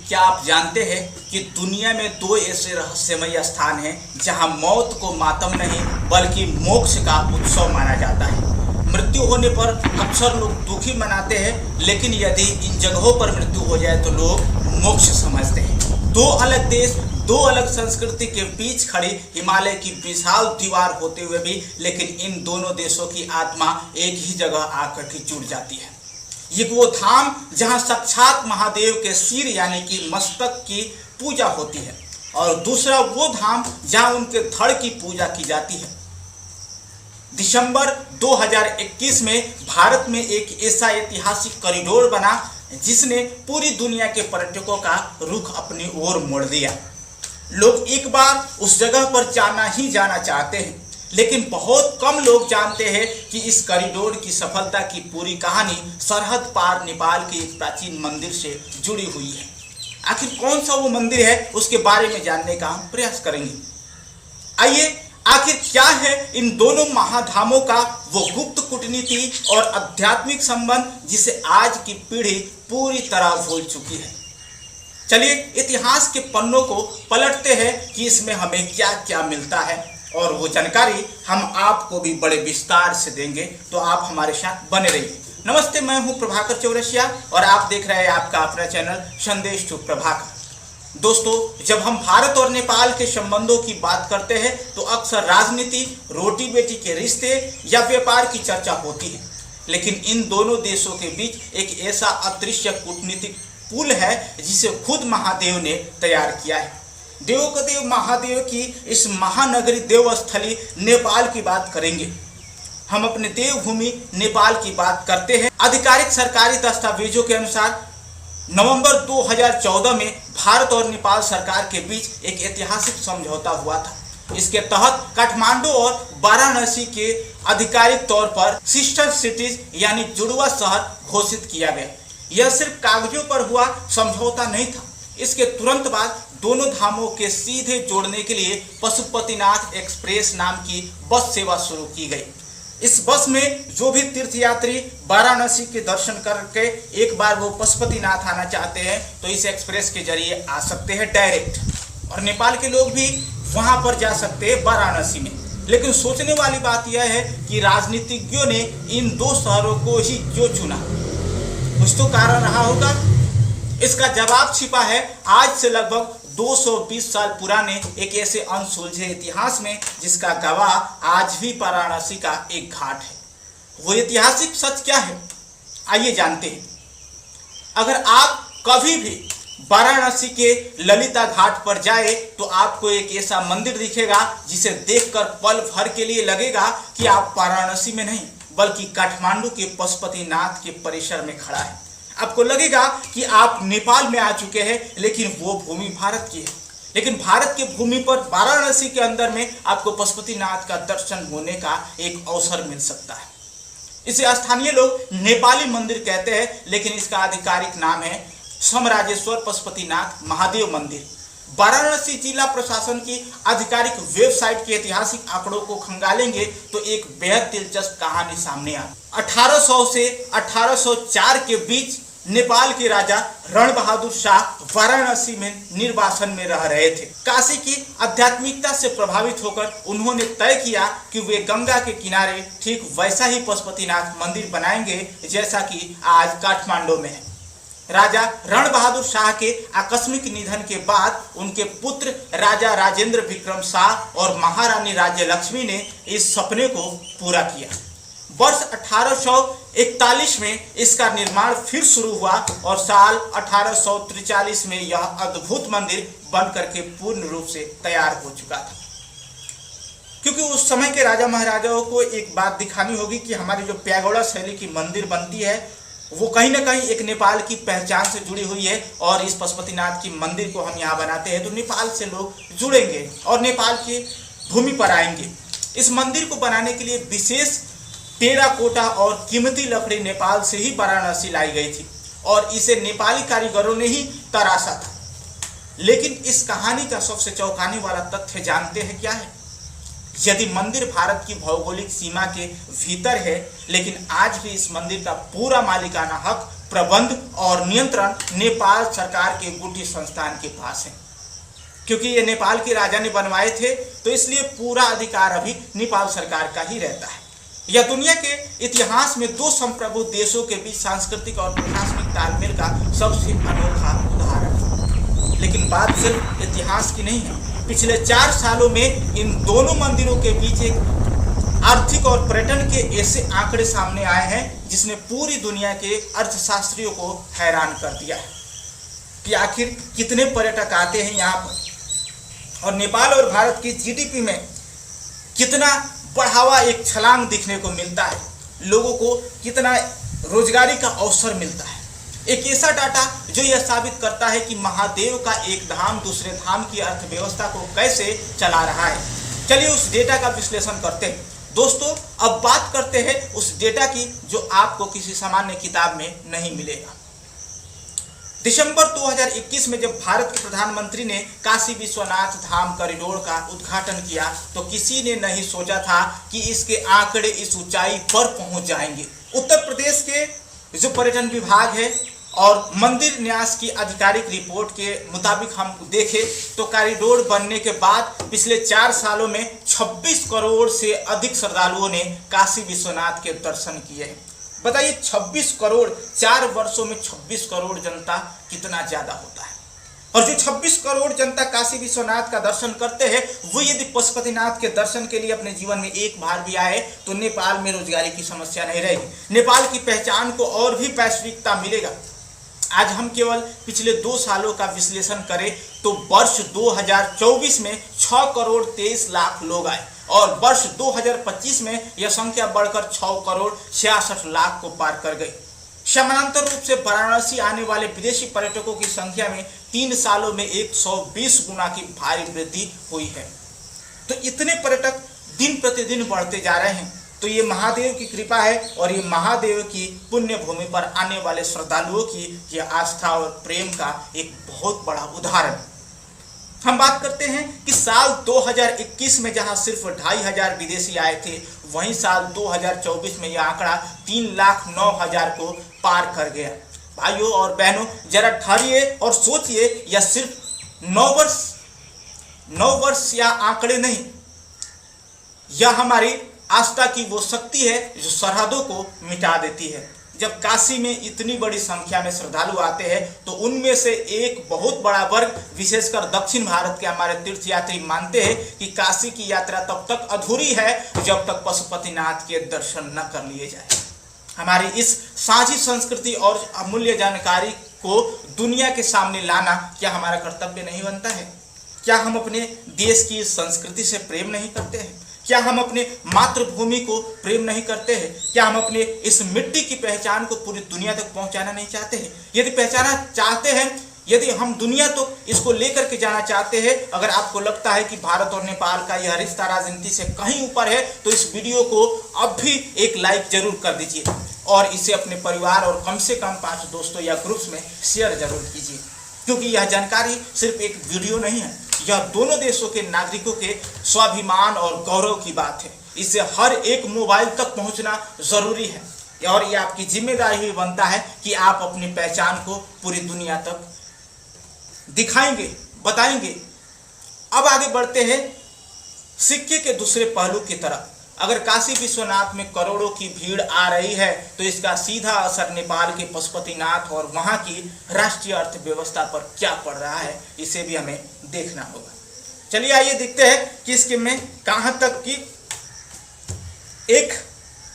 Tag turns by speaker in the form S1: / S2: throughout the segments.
S1: क्या आप जानते हैं कि दुनिया में दो ऐसे रहस्यमय स्थान हैं जहां मौत को मातम नहीं बल्कि मोक्ष का उत्सव माना जाता है। मृत्यु होने पर अक्सर लोग दुखी मनाते हैं, लेकिन यदि इन जगहों पर मृत्यु हो जाए तो लोग मोक्ष समझते हैं। दो अलग देश, दो अलग संस्कृति के बीच खड़ी हिमालय की विशाल दीवार होते हुए भी लेकिन इन दोनों देशों की आत्मा एक ही जगह आकर के जुड़ जाती है। ये वो धाम जहां साक्षात महादेव के सिर यानी कि मस्तक की पूजा होती है, और दूसरा वो धाम जहां उनके धड़ की पूजा की जाती है। दिसंबर 2021 में भारत में एक ऐसा ऐतिहासिक कॉरिडोर बना जिसने पूरी दुनिया के पर्यटकों का रुख अपनी ओर मोड़ दिया। लोग एक बार उस जगह पर जाना ही जाना चाहते हैं, लेकिन बहुत कम लोग जानते हैं कि इस कॉरिडोर की सफलता की पूरी कहानी सरहद पार नेपाल के एक प्राचीन मंदिर से जुड़ी हुई है। आखिर कौन सा वो मंदिर है, उसके बारे में जानने का हम प्रयास करेंगे। आइए, आखिर क्या है इन दोनों महाधामों का वो गुप्त कूटनीति और आध्यात्मिक संबंध जिसे आज की पीढ़ी पूरी तरह भूल चुकी है। चलिए इतिहास के पन्नों को पलटते हैं कि इसमें हमें क्या क्या मिलता है, और वो जानकारी हम आपको भी बड़े विस्तार से देंगे, तो आप हमारे साथ बने रहिए। नमस्ते, मैं हूं प्रभाकर चौरसिया और आप देख रहे हैं आपका अपना चैनल संदेश टू प्रभाकर। दोस्तों, जब हम भारत और नेपाल के संबंधों की बात करते हैं तो अक्सर राजनीति, रोटी बेटी के रिश्ते या व्यापार की चर्चा होती है, लेकिन इन दोनों देशों के बीच एक ऐसा अदृश्य कूटनीतिक पुल है जिसे खुद महादेव ने तैयार किया है। देवों का देव महादेव की इस महानगरी देवस्थली नेपाल की बात करेंगे। हम अपने देवभूमि नेपाल की बात करते हैं। आधिकारिक सरकारी दस्तावेजों के अनुसार नवंबर 2014 में भारत और नेपाल सरकार के बीच एक ऐतिहासिक समझौता हुआ था। इसके तहत काठमांडू और वाराणसी के आधिकारिक तौर पर सिस्टर सिटीज यानी जुड़वा शहर घोषित किया गया। यह सिर्फ कागजों पर हुआ समझौता नहीं था। इसके तुरंत बाद दोनों धामों के सीधे जोड़ने के लिए पशुपतिनाथ एक्सप्रेस नाम की बस सेवा शुरू की गई। इस बस में जो भी तीर्थयात्री वाराणसी के दर्शन करके एक बार वो पशुपतिनाथ आना चाहते हैं तो इस एक्सप्रेस के जरिए आ सकते हैं डायरेक्ट, और नेपाल के लोग भी वहां पर जा सकते हैं वाराणसी में। लेकिन सोचने वाली बात यह है कि राजनीतिज्ञों ने इन दो शहरों को ही क्यों चुना? कुछ तो कारण रहा होगा। इसका जवाब छिपा है आज से लगभग 220 साल पुराने एक ऐसे अनसुलझे इतिहास में जिसका गवाह आज भी वाराणसी का एक घाट है। वो ऐतिहासिक सच क्या है, आइए जानते हैं। अगर आप कभी भी वाराणसी के ललिता घाट पर जाए तो आपको एक ऐसा मंदिर दिखेगा जिसे देखकर पल भर के लिए लगेगा कि आप वाराणसी में नहीं बल्कि काठमांडू के पशुपतिनाथ के परिसर में खड़ा है। आपको लगेगा कि आप नेपाल में आ चुके हैं, लेकिन वो भूमि भारत की है। लेकिन भारत की भूमि पर वाराणसी के अंदर में आपको पशुपतिनाथ का दर्शन होने का एक अवसर मिल सकता है। इसे स्थानीय लोग नेपाली मंदिर कहते हैं, लेकिन इसका आधिकारिक नाम है समराजेश्वर पशुपतिनाथ महादेव मंदिर। वाराणसी जिला प्रशासन की आधिकारिक वेबसाइट के ऐतिहासिक आंकड़ों को खंगालेंगे तो एक बेहद दिलचस्प कहानी सामने आती है। 1800 से 1804 के बीच नेपाल के राजा रण बहादुर शाह वाराणसी में निर्वासन में रह रहे थे। काशी की आध्यात्मिकता से प्रभावित होकर उन्होंने तय किया कि वे गंगा के किनारे ठीक वैसा ही पशुपतिनाथ मंदिर बनाएंगे जैसा कि आज काठमांडू में है। राजा रण बहादुर शाह के आकस्मिक निधन के बाद उनके पुत्र राजा राजेंद्र विक्रम शाह और महारानी राज्य लक्ष्मी ने इस सपने को पूरा किया। वर्ष 1841 में इसका निर्माण फिर शुरू हुआ और साल 1843 में यह अद्भुत मंदिर बनकर के पूर्ण रूप से तैयार हो चुका था। क्योंकि उस समय के राजा महाराजाओं को एक बात दिखानी होगी कि हमारी जो पैगोडा शैली की मंदिर बनती है वो कहीं ना कहीं एक नेपाल की पहचान से जुड़ी हुई है, और इस पशुपतिनाथ की मंदिर को हम यहाँ बनाते हैं तो नेपाल से लोग जुड़ेंगे और नेपाल की भूमि पर आएंगे। इस मंदिर को बनाने के लिए विशेष टेराकोटा और कीमती लकड़ी नेपाल से ही वाराणसी लाई गई थी और इसे नेपाली कारीगरों ने ही तराशा था। लेकिन इस कहानी का सबसे चौंकाने वाला तथ्य जानते हैं क्या है? यदि मंदिर भारत की भौगोलिक सीमा के भीतर है, लेकिन आज भी इस मंदिर का पूरा मालिकाना हक प्रबंध और नियंत्रण नेपाल सरकार के गुटी संस्थान के पास है, क्योंकि ये नेपाल के राजा ने बनवाए थे, तो इसलिए पूरा अधिकार अभी नेपाल सरकार का ही रहता है। यह दुनिया के इतिहास में दो संप्रभु देशों के बीच सांस्कृतिक और प्रशासनिक तालमेल का सबसे अनोखा उदाहरण है। लेकिन बात सिर्फ इतिहास की नहीं है। पिछले 4 सालों में इन दोनों मंदिरों के बीच एक आर्थिक और पर्यटन के ऐसे आंकड़े सामने आए हैं जिसने पूरी दुनिया के अर्थशास्त्रियों को हैरान कर दिया है कि आखिर कितने पर्यटक आते हैं यहाँ पर, और नेपाल और भारत की जीडीपी में कितना बढ़ावा एक छलांग दिखने को मिलता है, लोगों को कितना रोजगारी का अवसर मिलता है। एक ऐसा डाटा जो यह साबित करता है कि महादेव का एक धाम दूसरे धाम की अर्थव्यवस्था को कैसे चला रहा है। चलिए उस डेटा का विश्लेषण करते हैं। दोस्तों, अब बात करते हैं उस डेटा की जो आपको किसी सामान्य किताब में नहीं मिलेगा। दिसंबर 2021 में जब भारत के प्रधानमंत्री ने काशी विश्वनाथ धाम कॉरिडोर का उद्घाटन किया तो किसी ने नहीं सोचा था कि इसके आंकड़े इस ऊंचाई पर पहुंच जाएंगे। उत्तर प्रदेश के जो पर्यटन विभाग है और मंदिर न्यास की आधिकारिक रिपोर्ट के मुताबिक हम देखें तो कॉरिडोर बनने के बाद पिछले 4 सालों में 26 करोड़ से अधिक श्रद्धालुओं ने काशी विश्वनाथ के दर्शन किए हैं। बताइए, 26 करोड़, 4 वर्षों में 26 करोड़ जनता कितना ज्यादा होता है। और जो 26 करोड़ जनता काशी विश्वनाथ का दर्शन करते हैं, वो यदि पशुपतिनाथ के दर्शन के लिए अपने जीवन में एक बार भी आए तो नेपाल में रोजगारी की समस्या नहीं रहेगी। नेपाल की पहचान को और भी वैश्विकता मिलेगा। आज हम केवल पिछले 2 सालों का विश्लेषण करें तो वर्ष 2024 में 6 करोड़ 23 लाख लोग आए और वर्ष 2025 में यह संख्या बढ़कर 6 करोड़ 66 लाख को पार कर गई। समानांतर रूप से वाराणसी आने वाले विदेशी पर्यटकों की संख्या में 3 सालों में 120 गुना की भारी वृद्धि हुई है। तो इतने पर्यटक दिन प्रतिदिन बढ़ते जा रहे हैं, तो ये महादेव की कृपा है और ये महादेव की पुण्य भूमि पर आने वाले श्रद्धालुओं की ये आस्था और प्रेम का एक बहुत बड़ा उदाहरण। हम बात करते हैं कि साल 2021 में जहां सिर्फ 2,500 विदेशी आए थे, वहीं साल 2024 में यह आंकड़ा 3,09,000 को पार कर गया। भाइयों और बहनों, जरा ठहरिए और सोचिए, यह सिर्फ 9 वर्ष या आंकड़े नहीं, यह हमारी आस्था की वो शक्ति है जो सरहदों को मिटा देती है। जब काशी में इतनी बड़ी संख्या में श्रद्धालु आते हैं तो उनमें से एक बहुत बड़ा वर्ग, विशेषकर दक्षिण भारत के हमारे तीर्थयात्री मानते हैं कि काशी की यात्रा तब तक अधूरी है जब तक पशुपतिनाथ के दर्शन न कर लिए जाए। हमारी इस साझी संस्कृति और अमूल्य जानकारी को दुनिया के सामने लाना क्या हमारा कर्तव्य नहीं बनता है? क्या हम अपने देश की संस्कृति से प्रेम नहीं करते हैं? क्या हम अपने मातृभूमि को प्रेम नहीं करते हैं? क्या हम अपने इस मिट्टी की पहचान को पूरी दुनिया तक पहुंचाना नहीं चाहते हैं? यदि पहचाना चाहते हैं, यदि हम दुनिया तो इसको लेकर के जाना चाहते हैं, अगर आपको लगता है कि भारत और नेपाल का यह रिश्ता राजनीति से कहीं ऊपर है तो इस वीडियो को अब भी एक लाइक जरूर कर दीजिए और इसे अपने परिवार और कम से कम 5 दोस्तों या ग्रुप्स में शेयर जरूर कीजिए, क्योंकि यह जानकारी सिर्फ एक वीडियो नहीं है, यह दोनों देशों के नागरिकों के स्वाभिमान और गौरव की बात है। इससे हर एक मोबाइल तक पहुंचना जरूरी है और यह आपकी जिम्मेदारी भी बनता है कि आप अपनी पहचान को पूरी दुनिया तक दिखाएंगे, बताएंगे। अब आगे बढ़ते हैं सिक्के के दूसरे पहलू की तरफ। अगर काशी विश्वनाथ में करोड़ों की भीड़ आ रही है तो इसका सीधा असर नेपाल के पशुपतिनाथ और वहां की राष्ट्रीय अर्थव्यवस्था पर क्या पड़ रहा है, इसे भी हमें देखना होगा। चलिए आइए देखते हैं कि इसके में कहां तक की एक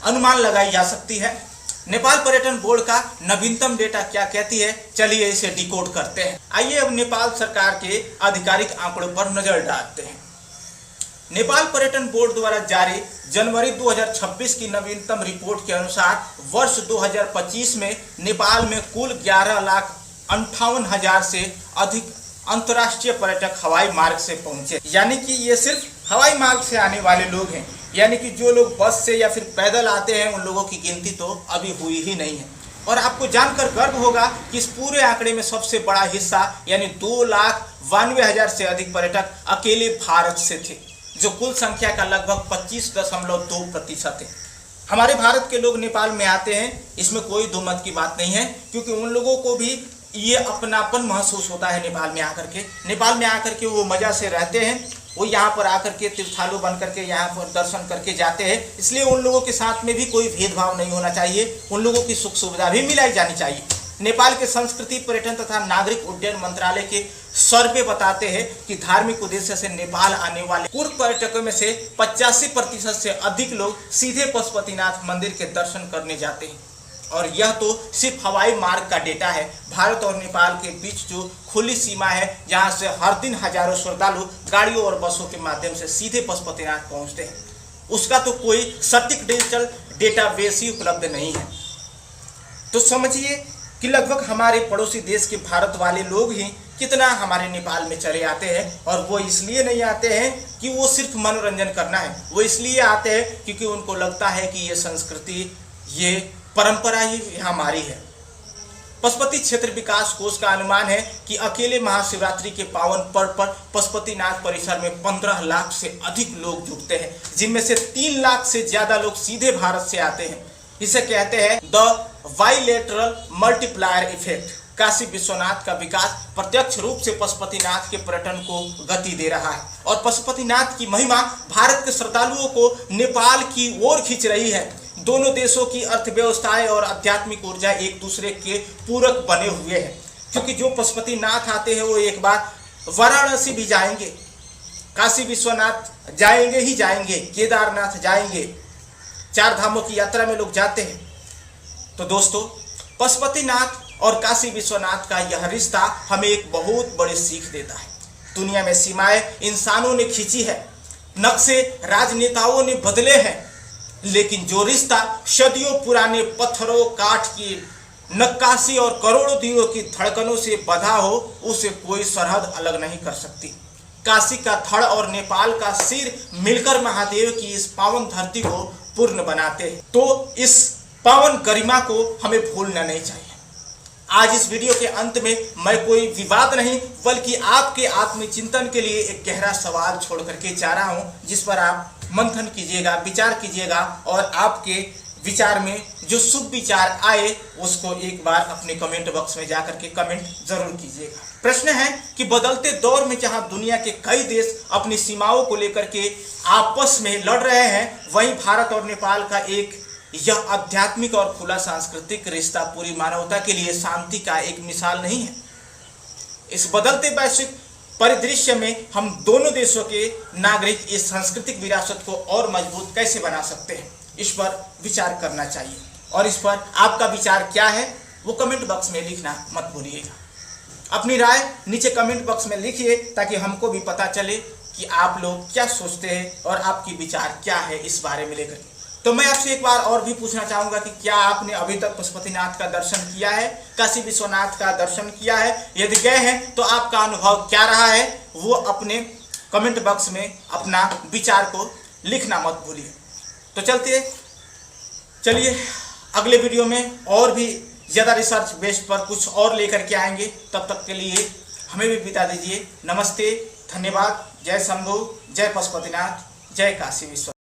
S1: अनुमान लगाई जा सकती है। नेपाल पर्यटन बोर्ड का नवीनतम डेटा क्या कहती है, चलिए इसे डिकोड करते हैं। आइए अब नेपाल सरकार के आधिकारिक आंकड़ों पर नजर डालते हैं। नेपाल पर्यटन बोर्ड द्वारा जारी जनवरी 2026 की नवीनतम रिपोर्ट के अनुसार वर्ष 2025 में नेपाल में कुल 11,58,000 से अधिक अंतर्राष्ट्रीय पर्यटक हवाई मार्ग से पहुंचे। यानी कि ये सिर्फ हवाई मार्ग से आने वाले लोग हैं, यानी कि जो लोग बस से या फिर पैदल आते हैं उन लोगों की गिनती तो अभी हुई ही नहीं है। और आपको जानकर गर्व होगा कि इस पूरे आंकड़े में सबसे बड़ा हिस्सा यानी 2,92,000 से अधिक पर्यटक अकेले भारत से थे, जो कुल संख्या का लगभग 25.2% है। हमारे भारत के लोग नेपाल में आते हैं, इसमें कोई दो मत की बात नहीं है, क्योंकि उन लोगों को भी ये अपनापन महसूस होता है नेपाल में आकर के। नेपाल में आकर के वो मज़ा से रहते हैं, वो यहाँ पर आकर के तीर्थालु बन करके यहाँ पर दर्शन करके जाते हैं, इसलिए उन लोगों के साथ में भी कोई भेदभाव नहीं होना चाहिए, उन लोगों की सुख सुविधा भी मिलाई जानी चाहिए। नेपाल के संस्कृति, पर्यटन तथा नागरिक उड्डयन मंत्रालय के सर्वे बताते हैं कि धार्मिक उद्देश्य से नेपाल आने वाले कुल पर्यटकों में से 85% से अधिक लोग सीधे पशुपतिनाथ मंदिर के दर्शन करने जाते हैं। और यह तो सिर्फ हवाई मार्ग का डेटा है। भारत और नेपाल के बीच जो खुली सीमा है, जहां से हर दिन हजारों श्रद्धालु गाड़ियों और बसों के माध्यम से सीधे पशुपतिनाथ पहुंचते हैं, उसका तो कोई सटीक डिजिटल डेटाबेस ही उपलब्ध नहीं है। तो समझिए कि लगभग हमारे पड़ोसी देश के भारत वाले लोग ही कितना हमारे नेपाल में चले आते हैं। और वो इसलिए नहीं आते हैं कि वो सिर्फ मनोरंजन करना है, वो इसलिए आते हैं क्योंकि उनको लगता है कि ये संस्कृति, ये परंपरा ही हमारी है। पशुपति क्षेत्र विकास कोष का अनुमान है कि अकेले महाशिवरात्रि के पावन पर्व पर पशुपतिनाथ परिसर में 15 लाख से अधिक लोग जुटते हैं, जिनमें से 3 लाख से ज्यादा लोग सीधे भारत से आते हैं। इसे कहते हैं the bilateral multiplier effect. Kashi Vishwanath का विकास प्रत्यक्ष रूप से पशुपतिनाथ के पर्यटन को गति दे रहा है और पशुपतिनाथ की महिमा भारत के श्रद्धालुओं को नेपाल की ओर खींच रही है। दोनों देशों की अर्थव्यवस्थाएं और आध्यात्मिक ऊर्जा एक दूसरे के पूरक बने हुए हैं, क्योंकि जो पशुपतिनाथ आते हैं वो एक बार वाराणसी भी जाएंगे, काशी विश्वनाथ जाएंगे ही जाएंगे, केदारनाथ जाएंगे, 4 धामों की यात्रा में लोग जाते हैं। तो दोस्तों, पशुपतिनाथ और काशी विश्वनाथ का यह रिश्ता हमें एक बहुत बड़ी सीख देता है। दुनिया में सीमाएं इंसानों ने खींची है, नक्शे राजनेताओं ने बदले हैं, लेकिन जो रिश्ता सदियों पुराने पत्थरों, काठ की नक्काशी और करोड़ों दियों की धड़कनों से बंधा हो, उसे कोई सरहद अलग नहीं कर सकती। काशी का धड़ और नेपाल का सिर मिलकर महादेव की इस पावन धरती को पूर्ण बनाते हैं। तो इस पावन गरिमा को हमें भूलना नहीं चाहिए। आज इस वीडियो के अंत में मैं कोई विवाद नहीं, बल्कि आपके आत्मचिंतन के लिए एक गहरा सवाल छोड़ करके जा रहा हूं, जिस पर आप मंथन कीजिएगा, विचार कीजिएगा और आपके विचार में जो शुभ विचार आए उसको एक बार अपने कमेंट बॉक्स में जाकर के कमेंट जरूर कीजिएगा। प्रश्न है कि बदलते दौर में जहां दुनिया के कई देश अपनी सीमाओं को लेकर के आपस में लड़ रहे हैं, वहीं भारत और नेपाल का एक यह आध्यात्मिक और खुला सांस्कृतिक रिश्ता पूरी मानवता के लिए शांति का एक मिसाल नहीं है। इस बदलते वैश्विक परिदृश्य में हम दोनों देशों के नागरिक इस सांस्कृतिक विरासत को और मजबूत कैसे बना सकते हैं, इस पर विचार करना चाहिए। और इस पर आपका विचार क्या है वो कमेंट बॉक्स में लिखना मत भूलिएगा। अपनी राय नीचे कमेंट बॉक्स में लिखिए, ताकि हमको भी पता चले कि आप लोग क्या सोचते हैं और आपकी विचार क्या है इस बारे में लेकर। तो मैं आपसे एक बार और भी पूछना चाहूंगा कि क्या आपने अभी तक पशुपतिनाथ का दर्शन किया है, काशी विश्वनाथ का दर्शन किया है? यदि गए हैं तो आपका अनुभव क्या रहा है, वो अपने कमेंट बॉक्स में अपना विचार को लिखना मत भूलिए। तो चलिए अगले वीडियो में और भी ज़्यादा रिसर्च बेस्ड पर कुछ और लेकर के आएंगे। तब तक के लिए हमें भी विदा दीजिए। नमस्ते, धन्यवाद। जय शंभु, जय पशुपतिनाथ, जय काशी विश्वनाथ।